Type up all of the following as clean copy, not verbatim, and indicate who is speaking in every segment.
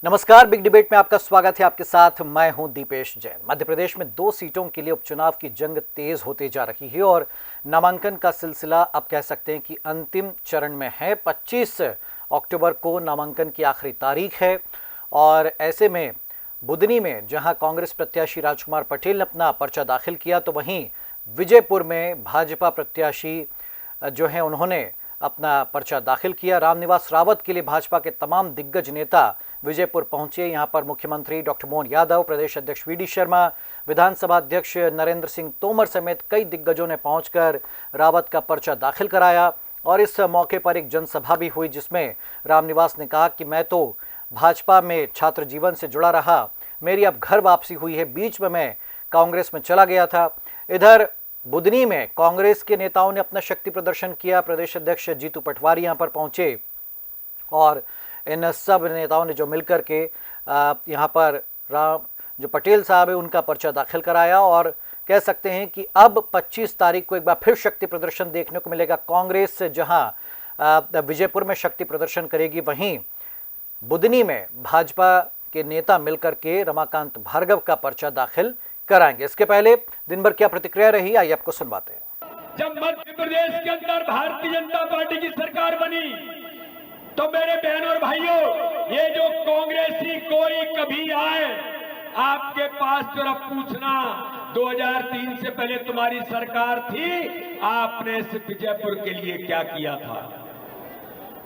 Speaker 1: नमस्कार, big debate में आपका स्वागत है। आपके साथ मैं हूं दीपेश जैन। मध्य प्रदेश में 2 सीटों के लिए उपचुनाव की जंग तेज होते जा रही है और नामांकन का सिलसिला अब कह सकते हैं कि अंतिम चरण में है। 25 अक्टूबर को नामांकन की आखिरी तारीख है और ऐसे में बुदनी में जहां कांग्रेस प्रत्याशी राजकुमार पटेल ने अपना पर्चा दाखिल किया, तो वहीं विजयपुर में भाजपा प्रत्याशी जो हैं उन्होंने अपना पर्चा दाखिल किया। रामनिवास रावत के लिए भाजपा के तमाम दिग्गज नेता विजयपुर पहुंचे। यहां पर मुख्यमंत्री डॉक्टर मोहन यादव, प्रदेश अध्यक्ष वीडी शर्मा, विधानसभा अध्यक्ष नरेंद्र सिंह तोमर समेत कई दिग्गजों ने पहुंचकर रावत का पर्चा दाखिल कराया। और इस मौके पर एक जनसभा भी हुई जिसमें रामनिवास ने कहा कि मैं तो भाजपा में छात्र जीवन से जुड़ा रहा, मेरी अब घर वापसी हुई है, बीच में मैं कांग्रेस में चला गया था। इधर बुदनी में कांग्रेस के नेताओं ने अपना शक्ति प्रदर्शन किया। प्रदेश अध्यक्ष जीतू पटवारी यहां पर पहुंचे और इन सब नेताओं ने जो मिलकर के यहाँ पर जो पटेल साहब है उनका पर्चा दाखिल कराया। और कह सकते हैं कि अब 25 तारीख को एक बार फिर शक्ति प्रदर्शन देखने को मिलेगा। कांग्रेस जहां विजयपुर में शक्ति प्रदर्शन करेगी, वहीं बुदनी में भाजपा के नेता मिलकर के रमाकांत भार्गव का पर्चा दाखिल कराएंगे। इसके पहले दिन भर क्या प्रतिक्रिया रही, आइए आपको सुनवाते हैं।
Speaker 2: जब मध्य प्रदेश के अंदर भारतीय जनता पार्टी की सरकार बनी तो मेरे बहनों और भाइयों, ये जो कांग्रेसी कोई कभी आए आपके पास जरा पूछना, 2003 से पहले तुम्हारी सरकार थी, आपने सिर्फ विजयपुर के लिए क्या किया था?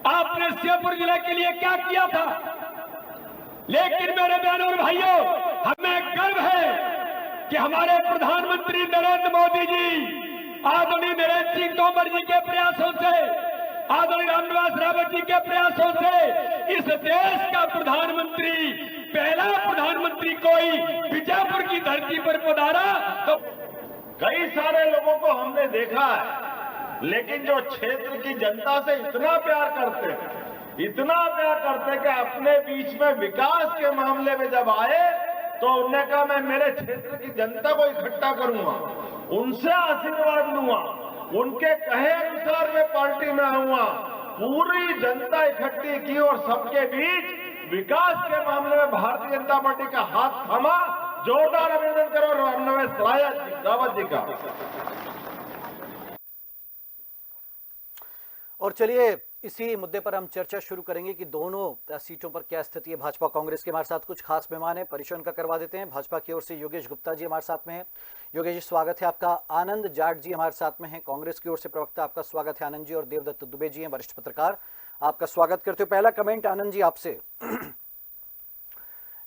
Speaker 2: आपने श्योपुर जिले के लिए क्या किया था? लेकिन मेरे बहनों और भाइयों, हमें गर्व है कि हमारे प्रधानमंत्री नरेंद्र मोदी जी, आदरणीय नरेंद्र सिंह तोमर जी के प्रयासों से, आदरणीय रामनिवास रावत जी के प्रयासों से इस देश का प्रधानमंत्री, पहला प्रधानमंत्री कोई विजयपुर की धरती पर पधारा। तो
Speaker 3: कई सारे लोगों को हमने देखा है, लेकिन जो क्षेत्र की जनता से इतना प्यार करते हैं, इतना प्यार करते हैं कि अपने बीच में विकास के मामले में जब आए तो उन्होंने कहा मैं मेरे क्षेत्र की जनता को इकट्ठा करूंगा, उनसे आशीर्वाद लूंगा, उनके कहे अनुसार मैं पार्टी में आऊंगा। पूरी जनता इकट्ठी की और सबके बीच विकास के मामले में भारतीय जनता पार्टी का हाथ थामा। जोरदार अभिनंदन करो रामनिवास रावत जी का।
Speaker 1: और चलिए इसी मुद्दे पर हम चर्चा शुरू करेंगे कि दोनों सीटों पर क्या स्थिति है भाजपा कांग्रेस के। हमारे साथ कुछ खास मेहमान हैं, परिचय उनका करवा देते हैं। भाजपा की ओर से योगेश गुप्ता जी हमारे साथ में हैं। योगेश जी स्वागत है आपका। आनंद जाट जी हमारे साथ में हैं, कांग्रेस की ओर से प्रवक्ता, आपका स्वागत है आनंद जी। और देवदत्त दुबे जी हैं, वरिष्ठ पत्रकार, आपका स्वागत करते हो। पहला कमेंट आनंद जी आपसे,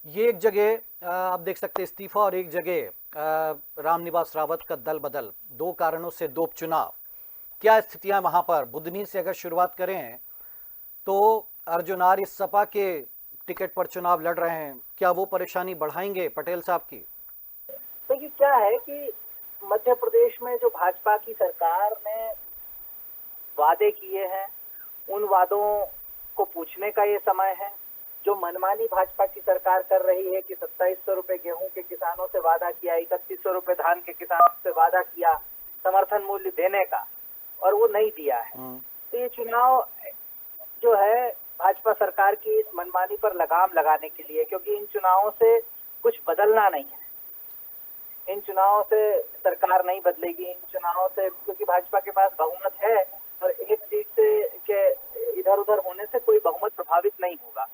Speaker 1: ये एक जगह आप देख सकते हैं इस्तीफा और एक जगह रामनिवास रावत का दल बदल, 2 कारणों से 2 उपचुनाव। क्या स्थितियां वहां पर? बुदनी से अगर शुरुआत करें तो अर्जुन आर्य सपा के टिकट पर चुनाव लड़ रहे हैं, क्या वो परेशानी बढ़ाएंगे पटेल साहब की?
Speaker 4: देखिए क्या है कि मध्य प्रदेश में जो भाजपा की सरकार ने वादे किए हैं, उन वादों को पूछने का ये समय है। जो मनमानी भाजपा की सरकार कर रही है कि 2700 रुपए गेहूं के किसानों से वादा किया, 3100 रुपए धान के किसानों से वादा किया समर्थन मूल्य देने का, और वो नहीं दिया है। तो ये चुनाव जो है भाजपा सरकार की इस मनमानी पर लगाम लगाने के लिए, क्योंकि इन चुनावों से कुछ बदलना नहीं है। इन चुनावों से सरकार नहीं बदलेगी, इन चुनावों से, क्योंकि भाजपा के पास बहुमत है और एक सीट से के इधर उधर होने से कोई बहुमत प्रभावित नहीं होगा।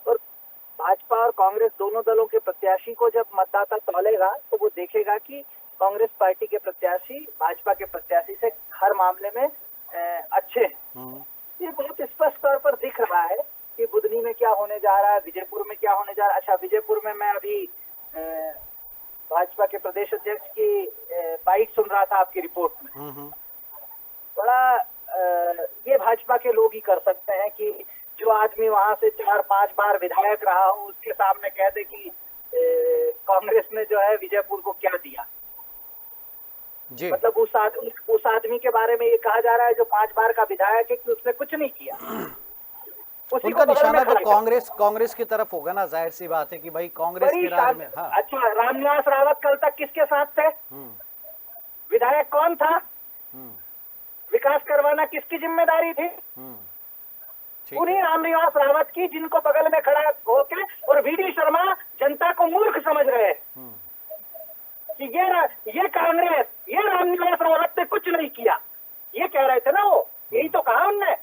Speaker 4: और भाजपा और कांग्रेस दोनों दलों के प्रत्याशी को जब मतदाता तौलेगा तो वो देखेगा कि कांग्रेस पार्टी के प्रत्याशी भाजपा के प्रत्याशी से हर मामले में अच्छे हैं। ये बहुत स्पष्ट तौर पर दिख रहा है कि बुदनी में क्या होने जा रहा है, विजयपुर में क्या होने जा रहा है। अच्छा, विजयपुर में मैं अभी भाजपा के प्रदेश अध्यक्ष की बाइट सुन रहा था आपकी रिपोर्ट में। बड़ा ये भाजपा के लोग ही कर सकते हैं कि जो आदमी वहां से 4-5 बार विधायक रहा हो उसके सामने कह दे कि कांग्रेस ने जो है विजयपुर को क्या दिया।
Speaker 1: जी।
Speaker 4: मतलब उस आदमी के बारे में ये कहा जा रहा है जो 5 बार का विधायक है कि उसने कुछ नहीं किया।
Speaker 1: उनका निशाना तो कांग्रेस की तरफ होगा ना, जाहिर सी बात है कि भाई कांग्रेस के राज में। हाँ।
Speaker 4: अच्छा, रामनिवास रावत कल तक किसके साथ थे? विधायक कौन था? विकास करवाना किसकी जिम्मेदारी थी?
Speaker 1: ठीक
Speaker 4: उन्हीं
Speaker 1: है।
Speaker 4: रामनिवास रावत की, जिनको बगल में खड़ा होके और वीडी शर्मा जनता को मूर्ख समझ रहे हैं कि ये कांग्रेस, ये रामनिवास रावत ने कुछ नहीं किया, ये कह रहे थे ना वो, यही तो कहा उनने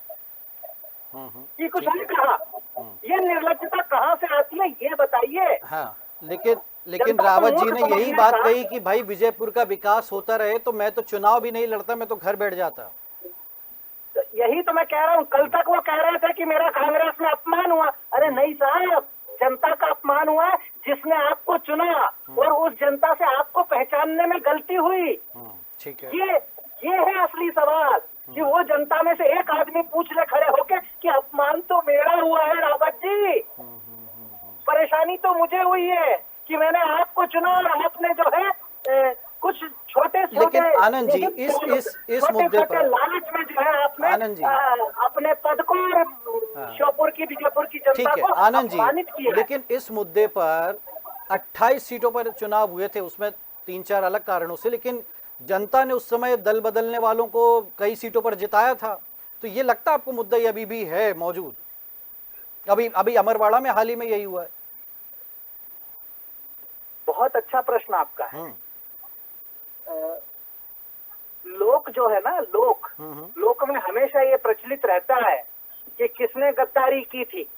Speaker 4: कि कुछ
Speaker 1: ठीक
Speaker 4: नहीं कहा। ये निर्लज्जता कहाँ से आती है ये बताइए।
Speaker 1: हाँ, लेकिन
Speaker 4: जनता को
Speaker 1: रावत जी
Speaker 4: मूर्ख
Speaker 1: ने यही
Speaker 4: समझने
Speaker 1: बात
Speaker 4: का-
Speaker 1: कही कि भाई विजयपुर का विकास होता रहे तो मैं तो चुनाव भी नहीं लड़ता, मैं तो घर बैठ जाता।
Speaker 4: तो यही तो मैं कह रहा हूँ, कल तक वो कह रहे थे कि मेरा कांग्रेस में अपमान हुआ। अरे नहीं साहब, जनता का अपमान हुआ है जिसने आपको चुना, और उस जनता से आपको पहचानने में गलती हुई।
Speaker 1: ठीक है।
Speaker 4: ये है असली सवाल कि वो जनता में से एक आदमी पूछ ले खड़े होके कि अपमान तो मेरा हुआ है रावत जी, परेशानी तो मुझे हुई है कि मैंने आपको चुना और आपने जो है कुछ छोटे
Speaker 1: लेकिन आनंद जी, इस मुद्दे पर
Speaker 4: लालच में जो है आपने
Speaker 1: आनंद जी,
Speaker 4: अपने पद को और श्योपुर की, बीजापुर की
Speaker 1: ठीक
Speaker 4: जनता
Speaker 1: है
Speaker 4: को
Speaker 1: आनंद
Speaker 4: अपमानित
Speaker 1: जी,
Speaker 4: किया।
Speaker 1: लेकिन इस मुद्दे पर 28 सीटों पर चुनाव हुए थे, उसमें 3-4 अलग कारणों से, लेकिन जनता ने उस समय दल बदलने वालों को कई सीटों पर जिताया था। तो ये लगता आपको मुद्दा ये अभी भी है मौजूद? अभी अमरवाड़ा में हाल ही में यही हुआ है।
Speaker 4: बहुत अच्छा प्रश्न आपका है। लोक जो है ना, लोक में हमेशा ये प्रचलित रहता है कि किसने गद्दारी की थी,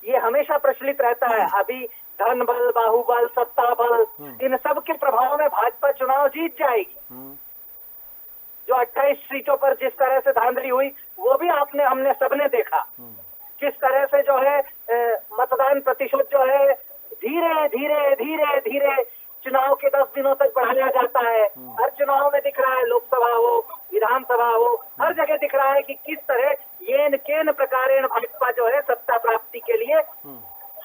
Speaker 4: ये हमेशा प्रचलित रहता है। अभी धन बल, बाहुबल, सत्ता बल, इन सब के प्रभाव में भाजपा चुनाव जीत जाएगी। जो 28 सीटों पर जिस तरह से धांधली हुई वो भी हमने सबने देखा। किस तरह से जो है मतदान प्रतिशत जो है धीरे धीरे धीरे धीरे चुनाव के 10 दिनों तक बढ़ाया जाता है। हर चुनाव में दिख रहा है, लोकसभा हो, विधानसभा हो, हर जगह दिख रहा है कि किस तरह येन केन प्रकारेण भाजपा जो है सत्ता प्राप्ति के लिए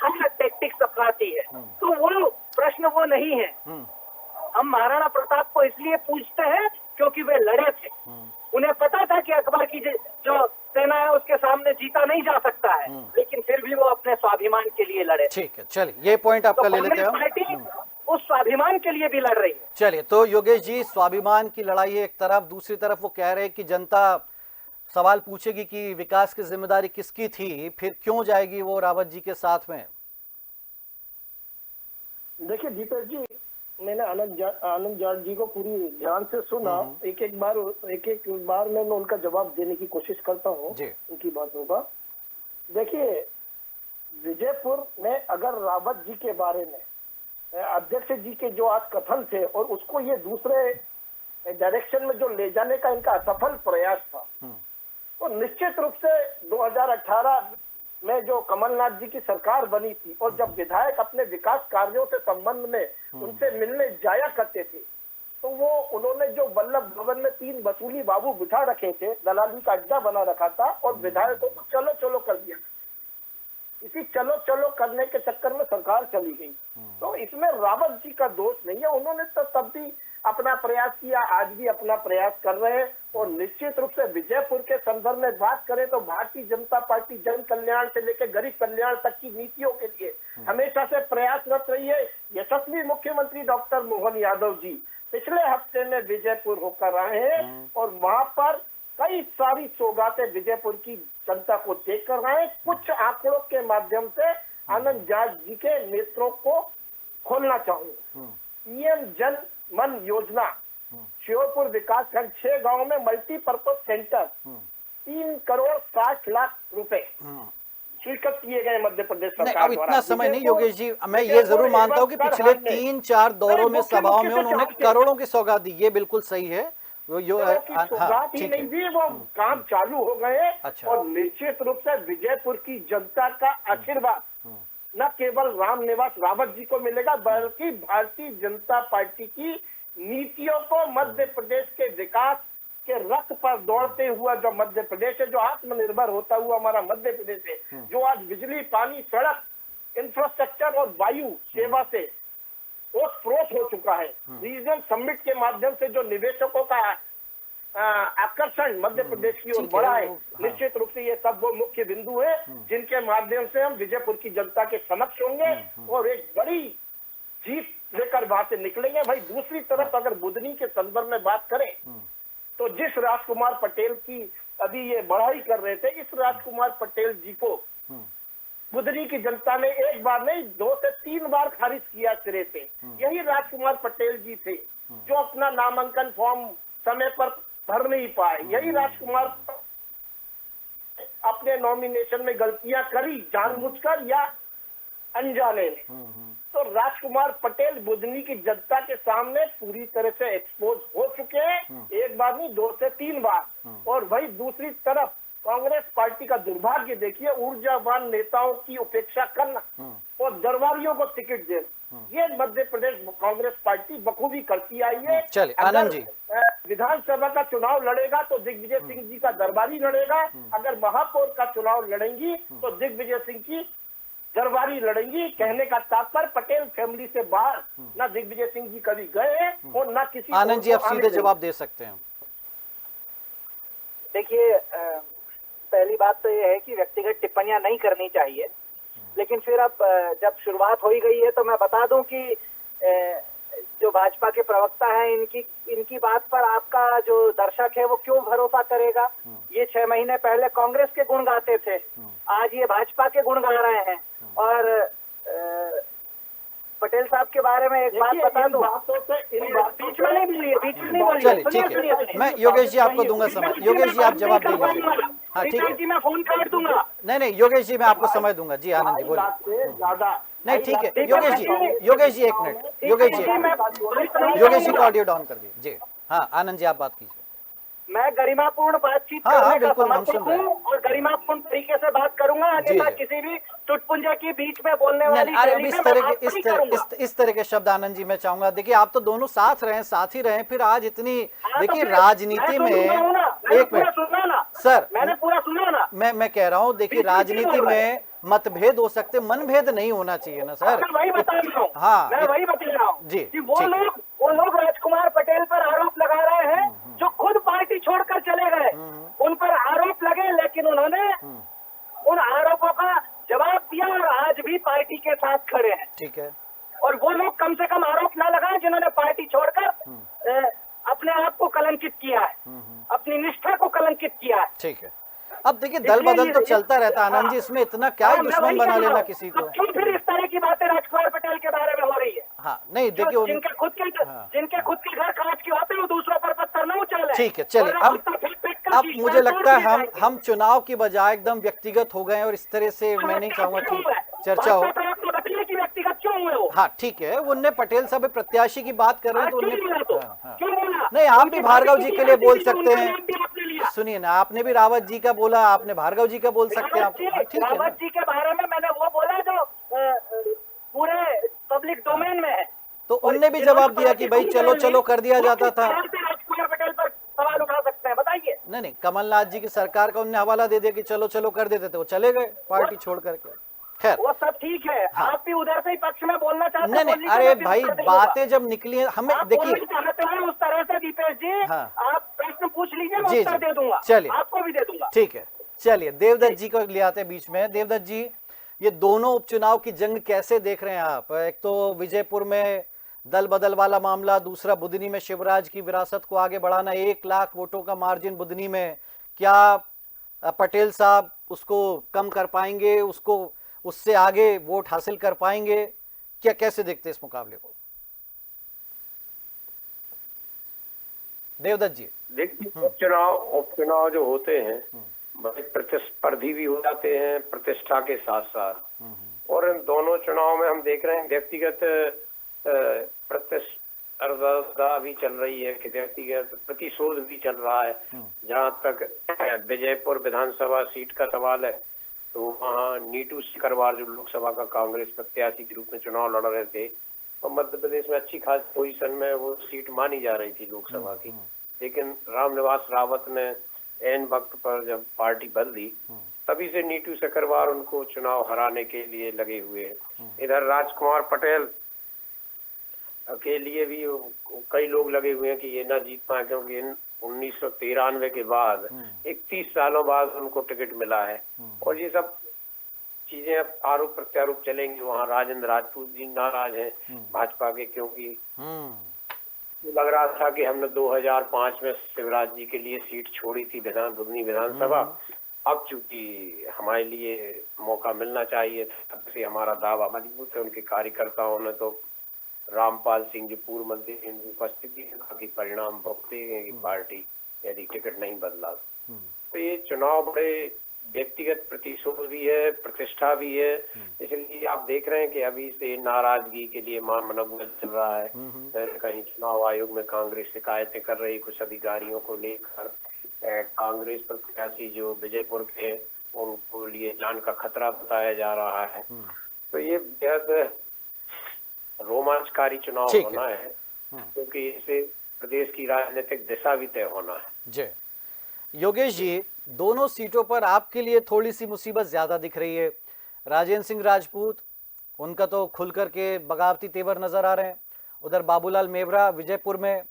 Speaker 4: हर टैक्टिक्स अपनाती है। तो वो प्रश्न वो नहीं है। हम महाराणा प्रताप को इसलिए पूछते हैं क्योंकि वे लड़े थे। उन्हें पता था कि अकबर की जो सेना है उसके सामने जीता नहीं जा सकता है, लेकिन फिर भी वो अपने स्वाभिमान के लिए लड़े।
Speaker 1: ठीक है, चलिए ये पॉइंट आपका ले लेते
Speaker 4: कांग्रेस
Speaker 1: हैं।
Speaker 4: पार्टी उस स्वाभिमान के लिए भी लड़ रही है।
Speaker 1: चलिए, तो योगेश जी, स्वाभिमान की लड़ाई है एक तरफ, दूसरी तरफ वो कह रहे हैं कि जनता सवाल पूछेगी कि विकास की जिम्मेदारी किसकी थी, फिर क्यों जाएगी वो रावत जी के साथ में?
Speaker 5: देखिए दीपेश जी, मैंने आनंद जाट जी को पूरी ध्यान से सुना। एक एक बार मैं उनका जवाब देने की कोशिश करता हूँ उनकी बातों का। देखिए, विजयपुर में अगर रावत जी के बारे में अध्यक्ष जी के जो आज कथन थे और उसको ये दूसरे डायरेक्शन में जो ले जाने का इनका असफल प्रयास था, तो निश्चित रूप से 2018 में जो कमलनाथ जी की सरकार बनी थी और जब विधायक अपने विकास कार्यों से संबंध में उनसे मिलने जाया करते थे, तो वो उन्होंने जो वल्लभ भवन में 3 वसूली बाबू बिठा रखे थे, दलाली का अड्डा बना रखा था और विधायकों को चलो चलो कर दिया। इसी चलो चलो करने के चक्कर में सरकार चली गई। तो इसमें रावत जी का दोष नहीं है, उन्होंने तो तब भी अपना प्रयास किया, आज भी अपना प्रयास कर रहे हैं। और निश्चित रूप से विजयपुर के संदर्भ में बात करें तो भारतीय जनता पार्टी जन कल्याण से लेकर गरीब कल्याण तक की नीतियों के लिए हमेशा से प्रयासरत रही है। यशस्वी मुख्यमंत्री डॉक्टर मोहन यादव जी पिछले हफ्ते में विजयपुर होकर आए हैं और वहां पर कई सारी सौगातें विजयपुर की जनता को देकर आए। कुछ आंकड़ों के माध्यम से आनंद जाट जी के नेत्रों को खोलना चाहूंगा। पीएम जन मन योजना, श्योपुर विकास खंड 6 गांव में मल्टीपर्पज सेंटर, 3 करोड़ 60 लाख रुपए स्वीकृत किए गए मध्य प्रदेश सरकार
Speaker 1: अब इतना समय नहीं योगेश जी, मैं ये जरूर मानता हूँ कि पिछले 3-4 दौरों में सभाओं में उन्होंने करोड़ों की सौगात दी, ये बिल्कुल सही है।
Speaker 5: सौगात ही नहीं दी, वो काम चालू हो गए।
Speaker 1: अच्छा।
Speaker 5: और निश्चित रूप से विजयपुर की जनता का आशीर्वाद न केवल रामनिवास रावत जी को मिलेगा, बल्कि भारतीय जनता पार्टी की नीतियों को मध्य प्रदेश के विकास के रथ पर दौड़ते हुआ जो मध्य प्रदेश है, जो आत्मनिर्भर होता हुआ हमारा मध्य प्रदेश है, जो आज बिजली, पानी, सड़क, इंफ्रास्ट्रक्चर और वायु सेवा से ओतप्रोत हो चुका है। रीजनल समिट के माध्यम से जो निवेशकों का आकर्षण मध्य प्रदेश की ओर बढ़ा है, निश्चित रूप से ये सब वो मुख्य बिंदु है जिनके माध्यम से हम विजयपुर की जनता के समक्ष होंगे और एक बड़ी जीत लेकर वहां से निकलेंगे। भाई दूसरी तरफ अगर बुधनी के संदर्भ में बात करें तो जिस राजकुमार पटेल की अभी ये बढ़ाई कर रहे थे, इस राजकुमार पटेल जी को बुधनी की जनता ने एक बार नहीं 2 से 3 बार खारिज किया सिरे से। यही राजकुमार पटेल जी थे जो अपना नामांकन फॉर्म समय पर भर नहीं पाए। यही राजकुमार अपने नॉमिनेशन में गलतियां करी जानबूझकर या अनजाने में। तो राजकुमार पटेल बुधनी की जनता के सामने पूरी तरह से एक्सपोज हो चुके हैं, एक बार नहीं 2 से 3 बार। और वही दूसरी तरफ कांग्रेस पार्टी का दुर्भाग्य देखिए, ऊर्जावान नेताओं की उपेक्षा करना और दरबारियों को टिकट देना, ये मध्य प्रदेश कांग्रेस पार्टी बखूबी करती आई है।
Speaker 1: चलिए आनंद जी,
Speaker 5: विधानसभा का चुनाव लड़ेगा तो दिग्विजय सिंह जी का दरबारी लड़ेगा, अगर महापौर का चुनाव लड़ेंगी तो दिग्विजय सिंह की दरबारी लड़ेंगी। कहने का तात्पर्य पटेल फैमिली से बाहर ना दिग्विजय सिंह जी कभी गए और ना किसी।
Speaker 1: आनंद जी आप सीधे जवाब दे सकते हैं।
Speaker 4: देखिए, पहली बात तो ये है कि व्यक्तिगत टिप्पणियां नहीं करनी चाहिए, लेकिन फिर अब जब शुरुआत हो ही गई है तो मैं बता दूं कि जो भाजपा के प्रवक्ता हैं इनकी बात पर आपका जो दर्शक है वो क्यों भरोसा करेगा। ये 6 महीने पहले कांग्रेस के गुण गाते थे, आज ये भाजपा के गुण गा रहे हैं। और पटेल साहब के बारे में एक बात बता दूं, बीच में नहीं बोलिए, बीच में नहीं बोलिए।
Speaker 1: चलिए ठीक है, मैं योगेश जी आपको दूंगा समय। योगेश जी आप जवाब दे लीजिए। हाँ ठीक है,
Speaker 4: मैं फोन काट दूंगा।
Speaker 1: नहीं योगेश जी मैं आपको समय दूंगा। जी आनंद जी बोलिए। नहीं ठीक है योगेश जी 1 मिनट। योगेश जी का ऑडियो डाउन कर दीजिए। जी हाँ आनंद जी आप बात कीजिए।
Speaker 4: मैं गरिमापूर्ण बातचीत करने का समर्थक हूं और गरिमापूर्ण तरीके से बात करूंगा। अन्यथा किसी भी चुटपुंजा के बीच में बोलने वाली
Speaker 1: इस तरह के शब्द आनंद जी मैं चाहूंगा। देखिए आप तो दोनों साथ ही रहे, फिर आज इतनी देखिए राजनीति में एक मिनट सर
Speaker 4: मैंने पूरा सुना ना।
Speaker 1: मैं कह रहा हूँ देखिए राजनीति में मतभेद हो सकते, मनभेद नहीं होना चाहिए ना सर।
Speaker 4: वही बता रहा हूँ।
Speaker 1: हाँ
Speaker 4: मैं वही बता रहा हूँ
Speaker 1: जी
Speaker 4: कि वो लोग राजकुमार पटेल पर आरोप लगा रहे हैं जो खुद पार्टी छोड़कर चले गए। उन पर आरोप लगे लेकिन उन्होंने उन आरोपों का जवाब दिया और आज भी पार्टी के साथ खड़े हैं।
Speaker 1: ठीक है,
Speaker 4: और वो लोग कम से कम आरोप ना लगाएं जिन्होंने पार्टी छोड़कर अपने आप को कलंकित किया है, अपनी निष्ठा को कलंकित किया है।
Speaker 1: ठीक है। अब देखिए दल बदल तो चलता रहता है आनंद जी, इसमें इतना क्या दुश्मन बना लेना किसी को।
Speaker 4: क्यों फिर इस तरह की बातें राजकुमार पटेल के बारे में हो रही है?
Speaker 1: हाँ नहीं देखिए
Speaker 4: जिनके खुद के घर कांच के होते हैं वो दूसरों पर पत्थर न उछाले।
Speaker 1: ठीक है चलिए, अब मुझे लगता है हम चुनाव की बजाय एकदम व्यक्तिगत हो गए और इस तरह से मैं नहीं चाहूंगा कि चर्चा हो।
Speaker 4: व्यक्तिगत क्यों हुए हो?
Speaker 1: हाँ ठीक है, उनने पटेल साहब प्रत्याशी की बात कर रहे हैं तो
Speaker 4: उन्हें
Speaker 1: नहीं आप भी भार्गव जी के लिए बोल सकते हैं। सुनिए ना, आपने भी रावत जी का बोला, आपने भार्गव जी का बोल सकते हैं आप। ठीक है,
Speaker 4: रावत जी के बारे में मैंने वो बोला जो पूरे पब्लिक डोमेन में है।
Speaker 1: तो उनने भी जवाब दिया कि भाई चलो कर दिया जाता था।
Speaker 4: राजकुमार पटेल पर सवाल उठा सकते हैं, बताइए।
Speaker 1: नहीं कमलनाथ जी की सरकार का उन्होंने हवाला दे दिया कि चलो कर देते थे, वो चले गए पार्टी छोड़ करके। खैर
Speaker 4: वो सब ठीक है। हाँ। आप भी उधर से ही पक्ष में बोलना चाहते हैं?
Speaker 1: नहीं अरे भाई बातें जब निकली है हमें देखिए
Speaker 4: उस तरह से दीपेश जी। हाँ। आप प्रश्न पूछ लीजिए, मैं उत्तर दे दूंगा।
Speaker 1: चलिए
Speaker 4: आपको भी दे दूंगा।
Speaker 1: ठीक है चलिए देवदत्त जी को ले आते हैं बीच में। देवदत्त जी ये दोनों उपचुनाव की जंग कैसे देख रहे हैं आप? एक तो विजयपुर में दल बदल वाला मामला, दूसरा बुधनी में शिवराज की विरासत को आगे बढ़ाना, 1 लाख वोटों का मार्जिन बुधनी में, क्या पटेल साहब उसको कम कर पाएंगे, उसको उससे आगे वोट हासिल कर पाएंगे? क्या कैसे देखते हैं इस मुकाबले को देवदत्त जी?
Speaker 6: देखिए उपचुनाव जो होते हैं बड़े प्रतिस्पर्धी भी हो जाते हैं प्रतिष्ठा के साथ साथ। और इन दोनों चुनाव में हम देख रहे हैं व्यक्तिगत प्रतिस्पर्धा भी चल रही है कि व्यक्तिगत प्रतिशोध भी चल रहा है। जहां तक विजयपुर विधानसभा सीट का सवाल है तो वहाँ नीतू सिकरवार जो लोकसभा का कांग्रेस प्रत्याशी के रूप में चुनाव लड़ रहे थे और मध्य प्रदेश में अच्छी खासी पोजीशन में वो सीट मानी जा रही थी लोकसभा की। लेकिन रामनिवास रावत ने एन वक्त पर जब पार्टी बदली तभी से नीतू सिकरवार उनको चुनाव हराने के लिए लगे हुए हैं। इधर राजकुमार पटेल के लिए भी कई लोग लगे हुए हैं कि ये ना जीत पाए क्योंकि 1993 के बाद 31 सालों बाद उनको टिकट मिला है। और ये सब चीजें अब आरोप प्रत्यारोप चलेंगे। वहाँ राजेंद्र राजपूत जी नाराज हैं भाजपा के क्योंकि लग रहा था कि हमने 2005 में शिवराज जी के लिए सीट छोड़ी थी बुधनी विधानसभा। अब चूंकि हमारे लिए मौका मिलना चाहिए था, तब से हमारा दावा मजबूत है। उनके कार्यकर्ताओं ने तो रामपाल सिंह जी पूर्व मंत्री की उपस्थिति में कहा कि परिणाम भुगते हैं कि पार्टी यदि टिकट नहीं बदला तो ये चुनाव बड़े व्यक्तिगत प्रतिशोध भी है, प्रतिष्ठा भी है। इसलिए आप देख रहे हैं कि अभी से नाराजगी के लिए मनोबल चल रहा है। कहीं चुनाव आयोग में कांग्रेस शिकायतें कर रही कुछ अधिकारियों को लेकर। कांग्रेस प्रत्याशी जो विजयपुर के उनको लिए जान का खतरा बताया जा रहा है। तो ये बेहद रोमांचकारी चुनाव होना है, क्योंकि इससे प्रदेश की राजनीतिक दिशा भी तय होना है।
Speaker 1: जी योगेश जी, दोनों सीटों पर आपके लिए थोड़ी सी मुसीबत ज्यादा दिख रही है। राजेंद्र सिंह राजपूत, उनका तो खुल करके बगावती तेवर नजर आ रहे हैं। उधर बाबूलाल मेवरा विजयपुर में,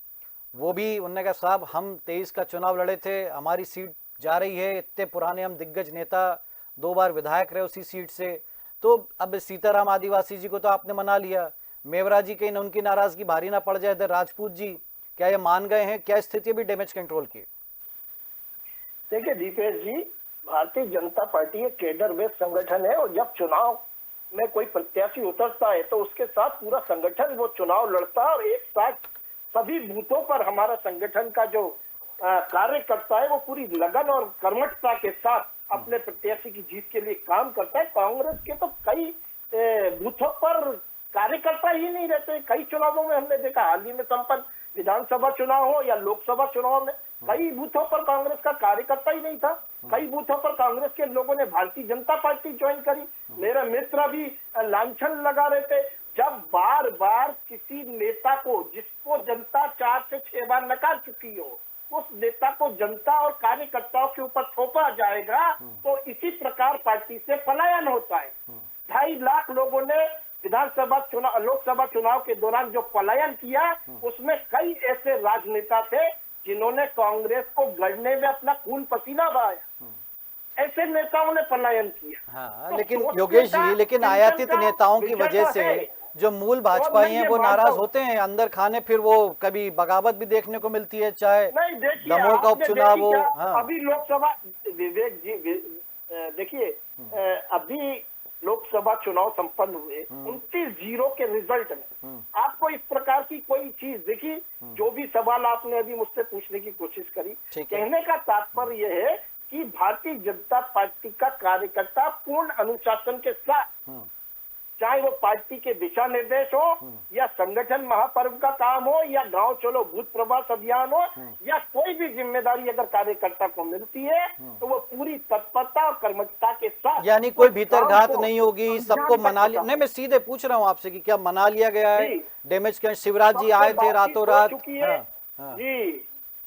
Speaker 1: वो भी उन्होंने कहा साहब हम 23 का चुनाव लड़े थे, हमारी सीट जा रही है, इतने पुराने हम दिग्गज नेता, 2 बार विधायक रहे उसी सीट से, तो अब सीताराम आदिवासी जी को तो आपने मना लिया, मेवरा जी कहीं उनकी नाराजगी भारी ना पड़ जाए। इधर राजपूत जी क्या ये मान गए हैं? क्या स्थिति भी डैमेज कंट्रोल की?
Speaker 5: देखिए दीपेश जी, भारतीय जनता पार्टी एक केडर बेस्ड संगठन है और जब चुनाव में कोई प्रत्याशी उतरता है तो उसके साथ पूरा संगठन वो चुनाव लड़ता है और एक साथ सभी बूथों पर हमारा संगठन का जो कार्य करता है वो पूरी लगन और कर्मठता के साथ अपने प्रत्याशी की जीत के लिए काम करता है। कांग्रेस के तो कई बूथों पर कार्यकर्ता ही नहीं रहते। कई चुनावों में हमने देखा, हाल ही में संपन्न विधानसभा चुनाव हो या लोकसभा चुनाव में कई बूथों पर कांग्रेस का कार्यकर्ता ही नहीं था। कई बूथों पर कांग्रेस के लोगों ने भारतीय जनता पार्टी ज्वाइन करी। मेरे मित्र भी लांछन लगा रहे थे। जब बार बार किसी नेता को, जिसको जनता 4 से 6 बार नकार चुकी हो, उस नेता को जनता और कार्यकर्ताओं के ऊपर थोपा जाएगा तो इसी प्रकार पार्टी से पलायन होता है। 2.5 लाख लोगों ने विधानसभा चुनाव, लोकसभा चुनाव के दौरान जो पलायन किया, उसमें कई ऐसे राजनेता थे जिन्होंने कांग्रेस को गढ़ने में अपना खून पसीना बहाया। ऐसे नेताओं ने पलायन किया।
Speaker 1: हाँ, लेकिन योगेश जी, लेकिन आयातित नेताओं की वजह से जो मूल भाजपाई हैं वो नाराज होते हैं अंदर खाने, फिर वो कभी बगावत भी देखने को मिलती है, चाहे दमोह का उपचुनाव हो। हाँ।
Speaker 5: अभी लोकसभा, विवेक जी देखिए, अभी लोकसभा चुनाव संपन्न हुए, 29-0 के रिजल्ट में आपको इस प्रकार की कोई चीज दिखी? जो भी सवाल आपने अभी मुझसे पूछने की कोशिश करी, कहने का तात्पर्य यह है कि भारतीय जनता पार्टी का कार्यकर्ता पूर्ण अनुशासन के साथ, चाहे वो पार्टी के दिशा निर्देश हो या संगठन महापर्व का काम हो या गांव चलो भूत प्रवास अभियान हो या कोई भी जिम्मेदारी अगर कार्यकर्ता को मिलती है तो वो पूरी तत्परता और कर्मठता के साथ,
Speaker 1: यानी कोई भीतर घात नहीं होगी, सबको मना लिया। नहीं, मैं सीधे पूछ रहा हूँ आपसे कि क्या मना लिया गया है? डैमेज का शिवराज जी आए थे रातों रात।
Speaker 5: जी,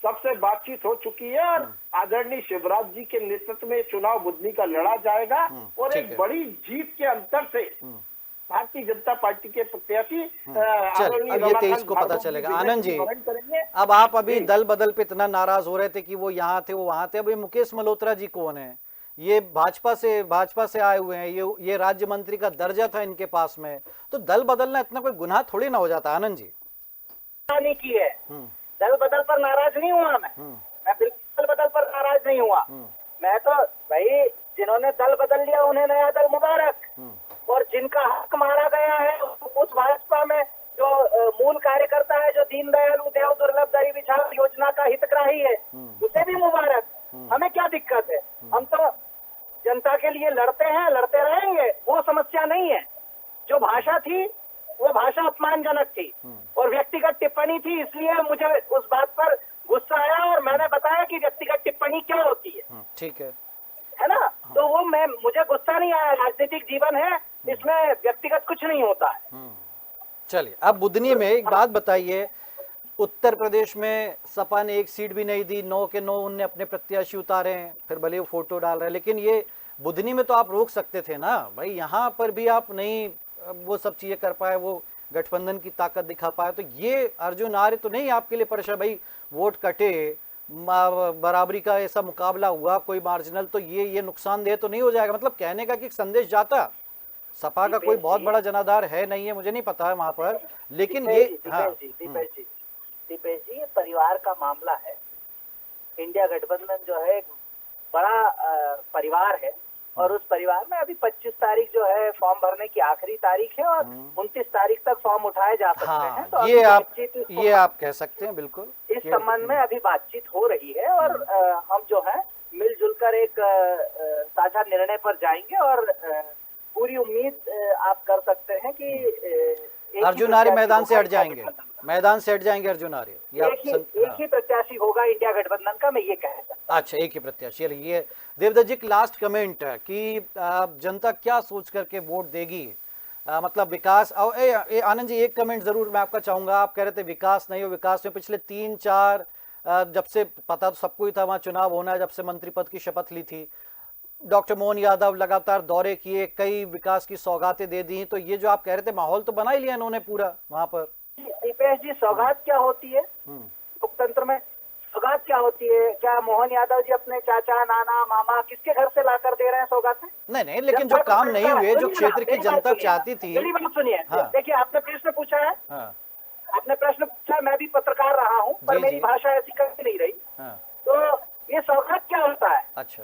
Speaker 5: सबसे बातचीत हो चुकी है और आदरणीय शिवराज जी के नेतृत्व में चुनाव बुधनी का लड़ा जाएगा और एक बड़ी जीत के अंतर से भारतीय जनता पार्टी के प्रत्याशी
Speaker 1: अब ये 23 को पता चलेगा। आनंद जी, अब आप अभी दल बदल पे इतना नाराज हो रहे थे कि वो यहाँ थे वो वहां थे, अब ये मुकेश मल्होत्रा जी कौन है? ये भाजपा से आए हुए हैं, ये राज्य मंत्री का दर्जा था इनके पास में, तो दल बदलना इतना कोई गुनाह थोड़ी ना हो जाता। आनंद जी,
Speaker 4: नहीं की है, दल बदल पर नाराज नहीं हुआ मैं बिल्कुल दल बदल पर नाराज नहीं हुआ। मैं तो भाई, जिन्होंने दल बदल लिया उन्हें नया दल मुबारक, और जिनका हक मारा गया है उस भाजपा में जो मूल कार्यकर्ता है, जो दीनदयाल उपाध्याय दुर्लभ गरीब विचार योजना का हितग्राही है, उसे भी मुबारक। हमें क्या दिक्कत है? हम तो जनता के लिए लड़ते हैं, लड़ते रहेंगे, वो समस्या नहीं है। जो भाषा थी वो भाषा अपमानजनक थी और व्यक्तिगत टिप्पणी थी, इसलिए मुझे उस बात पर गुस्सा आया और मैंने बताया कि व्यक्तिगत टिप्पणी क्या होती है।
Speaker 1: ठीक
Speaker 4: है ना? तो वो मुझे गुस्सा नहीं आया। राजनीतिक जीवन है, इसमें व्यक्तिगत कुछ नहीं होता है।
Speaker 1: चलिए, अब बुधनी में एक बात बताइए, उत्तर प्रदेश में सपा ने एक सीट भी नहीं दी, 9 के 9 उनने अपने प्रत्याशी उतारे हैं, फिर भले वो फोटो डाल रहे हैं, लेकिन ये बुधनी में तो आप रोक सकते थे ना भाई, यहाँ पर भी आप नहीं वो सब चीजें कर पाए, वो गठबंधन की ताकत दिखा पाए, तो ये अर्जुन आर्य तो नहीं आपके लिए परेशान? भाई वोट कटे, बराबरी का ऐसा मुकाबला हुआ, कोई मार्जिनल, तो ये नुकसानदेह तो नहीं हो जाएगा? मतलब कहने का कि संदेश जाता, सपा का कोई बहुत बड़ा जनाधार है नहीं है, मुझे नहीं पता है वहां पर, लेकिन ये
Speaker 4: दीपेश जी, ये परिवार का मामला है। इंडिया गठबंधन जो है एक बड़ा परिवार है और उस परिवार में अभी 25 तारीख जो है फॉर्म भरने की आखिरी तारीख है और 29 तारीख तक फॉर्म उठाए जा सकते हैं। तो
Speaker 1: ये आप कह सकते हैं बिल्कुल।
Speaker 4: इस संबंध में अभी बातचीत हो रही है और हम जो है मिलजुल कर एक साझा निर्णय पर जाएंगे और पूरी उम्मीद आप कर सकते हैं कि
Speaker 1: अर्जुन आर्य मैदान से हट जाएंगे, अर्जुन आर्य।
Speaker 4: एक ही प्रत्याशी होगा इंडिया गठबंधन का, मैं ये कह सकता हूं।
Speaker 1: अच्छा, एक ही प्रत्याशी। ये देवदत्त जी की लास्ट कमेंट है कि जनता क्या सोच करके वोट देगी, मतलब विकास। आनंद जी, एक कमेंट जरूर मैं आपका चाहूंगा। आप कह रहे थे विकास नहीं हो, विकास में पिछले 3-4 जब से पता तो सबको ही था वहां चुनाव होना है, जब से मंत्री पद की शपथ ली थी, डॉक्टर मोहन यादव लगातार दौरे किए, कई विकास की सौगातें दे दी, तो ये जो आप कह रहे थे माहौल तो बना ही लिया इन्होंने पूरा वहां पर।
Speaker 4: दीपेश जी, सौगात क्या होती है लोकतंत्र में? सौगात क्या होती है? क्या मोहन यादव जी अपने चाचा, नाना, मामा किसके घर से लाकर दे रहे हैं सौगातें?
Speaker 1: नहीं, लेकिन जो काम नहीं हुए, जो क्षेत्र की जनता चाहती थी।
Speaker 4: मेरी बात सुनिए। देखिए, आपने प्रश्न पूछा है, आपने प्रश्न पूछा, मैं भी पत्रकार रहा हूँ, पर मेरी भाषा ऐसी कभी नहीं रही। तो ये सौगात क्या होता है?
Speaker 1: अच्छा,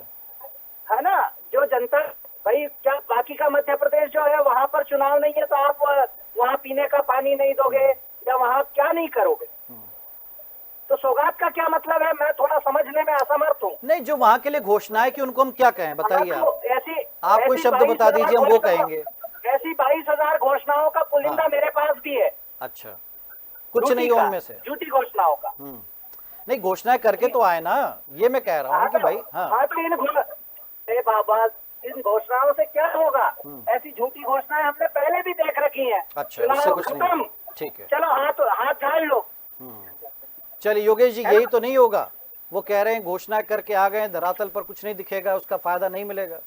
Speaker 4: है ना, जो जनता, भाई क्या बाकी का मध्य प्रदेश जो है वहां पर चुनाव नहीं है तो आप वहां पीने का पानी नहीं दोगे या वहां क्या नहीं करोगे? तो सौगात का क्या मतलब है, मैं थोड़ा समझने में असमर्थ हूँ।
Speaker 1: नहीं, जो वहां के लिए घोषणा है कि उनको हम क्या कहें, बताइए आप कोई शब्द बता दीजिए, हम वो कहेंगे।
Speaker 4: ऐसी 22,000 घोषणाओं का पुलिंदा मेरे पास भी है।
Speaker 1: अच्छा, कुछ नहीं है उनमें से
Speaker 4: झूठी घोषणाओं का।
Speaker 1: नहीं, घोषणाएं करके तो आए ना, ये मैं कह रहा हूँ कि भाई।
Speaker 4: तो बाबा, इन घोषणाओं से क्या होगा? ऐसी झूठी घोषणाएं हमने पहले भी देख रखी हैं।
Speaker 1: अच्छा, इससे कुछ नहीं। ठीक है,
Speaker 4: चलो हाथ झाड़ लो।
Speaker 1: चलिए योगेश जी, यही तो नहीं होगा? वो कह रहे हैं घोषणाएं करके आ गए, धरातल पर कुछ नहीं दिखेगा, उसका फायदा नहीं मिलेगा।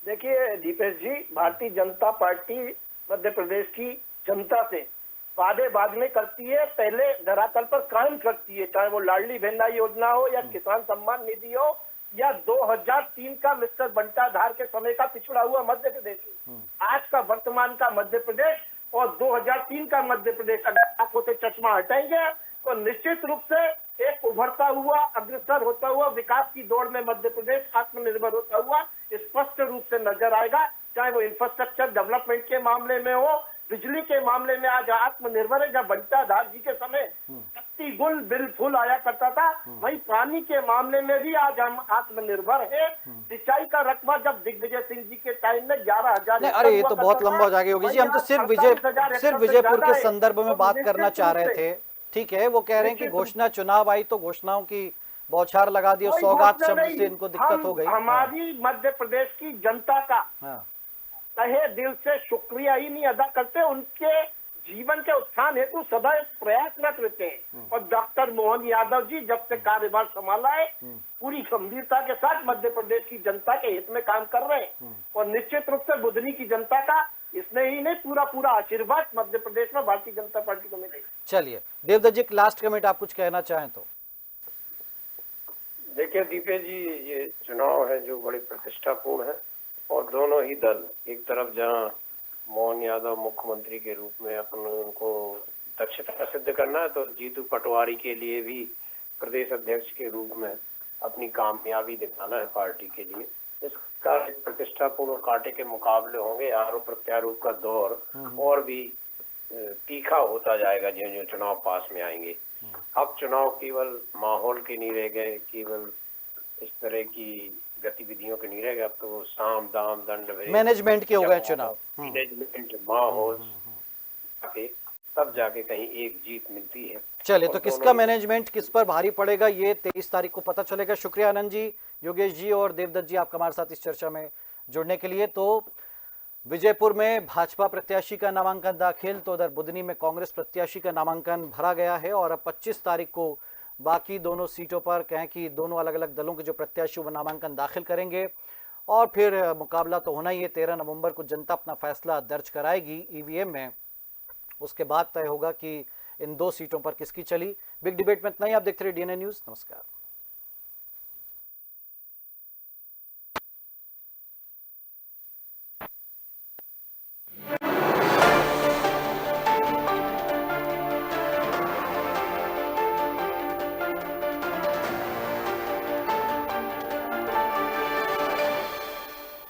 Speaker 5: देखिए दीपेश जी, भारतीय जनता पार्टी मध्य प्रदेश की जनता से वादे बाद में करती है, पहले धरातल पर काम करती है। चाहे वो लाडली बहना योजना हो या किसान सम्मान निधि हो या 2003 का मिस्टर बंटाधार के समय का पिछड़ा हुआ मध्य प्रदेश, आज का वर्तमान का मध्य प्रदेश और 2003 का मध्य प्रदेश, अगर आंखों से चश्मा हटाएंगे तो निश्चित रूप से एक उभरता हुआ, अग्रसर होता हुआ, विकास की दौड़ में मध्य प्रदेश आत्मनिर्भर होता हुआ स्पष्ट रूप से नजर आएगा। चाहे वो इंफ्रास्ट्रक्चर डेवलपमेंट के मामले में हो, बिजली के मामले में आज आत्मनिर्भर है। जब बंटाधार जी के समय गुल बिल फुल आया करता था, वही पानी के मामले में भी आज हम आत्मनिर्भर है। सिंचाई का रकबा जब दिग्विजय सिंह जी के टाइम में 11,000।
Speaker 1: अरे ये तो बहुत लंबा हो जाएगा योगी जी, हम तो सिर्फ विजयपुर के संदर्भ में बात करना चाह रहे थे। ठीक है, वो कह रहे हैं कि घोषणा, चुनाव आई तो घोषणाओं की बौछार लगा दी, सौगात शब्द से इनको दिक्कत हो गई।
Speaker 5: हमारी मध्य प्रदेश की जनता का तहे दिल से शुक्रिया ही नहीं अदा करते, उनके जीवन के उत्थान हेतु सदा प्रयासरत रहते हैं। और डॉक्टर मोहन यादव जी जब से कार्यभार संभाला है, पूरी गंभीरता के साथ मध्य प्रदेश की जनता के हित में काम कर रहे हैं और निश्चित रूप से बुधनी की जनता का इसने ही नहीं पूरा आशीर्वाद मध्य प्रदेश में भारतीय जनता पार्टी को मिलेगा।
Speaker 1: चलिए देवदत्त जी, लास्ट कमेंट आप कुछ कहना चाहें तो।
Speaker 6: देखिए दीपेश जी, ये चुनाव है जो बड़े प्रतिष्ठापूर्ण है और दोनों ही दल, एक तरफ जहां मोहन यादव मुख्यमंत्री के रूप में अपन उनको दक्षता सिद्ध करना है, तो जीतू पटवारी के लिए भी प्रदेश अध्यक्ष के रूप में अपनी कामयाबी दिखाना है पार्टी के लिए। इसका प्रतिष्ठापूर्ण कांटे के मुकाबले होंगे, आरोप प्रत्यारोप का दौर और भी तीखा होता जाएगा जो जो चुनाव पास में आएंगे। अब चुनाव केवल माहौल के नहीं रह गए, केवल इस तरह की गतिविधियों के नहीं रह गए, अब तो साम दाम दंड
Speaker 1: मैनेजमेंट के हो गए चुनाव।
Speaker 6: मैनेजमेंट माहौल तब जाके कहीं एक जीत मिलती है।
Speaker 1: चलिए, तो किसका मैनेजमेंट किस पर भारी पड़ेगा ये 23 तारीख को पता चलेगा। शुक्रिया आनंद जी, योगेश जी और देवदत्त जी, आपका हमारे साथ इस चर्चा में जुड़ने के लिए। तो विजयपुर में भाजपा प्रत्याशी का नामांकन दाखिल, तो उधर बुधनी में कांग्रेस प्रत्याशी का नामांकन भरा गया है और अब 25 तारीख को बाकी दोनों सीटों पर कहें कि दोनों अलग अलग दलों के जो प्रत्याशी वो नामांकन दाखिल करेंगे और फिर मुकाबला तो होना ही है। 13 नवंबर को जनता अपना फैसला दर्ज कराएगी ईवीएम में, उसके बाद तय होगा कि इन 2 सीटों पर किसकी चली। बिग डिबेट में इतना ही। आप देखते रहिए डीएनए न्यूज़। नमस्कार।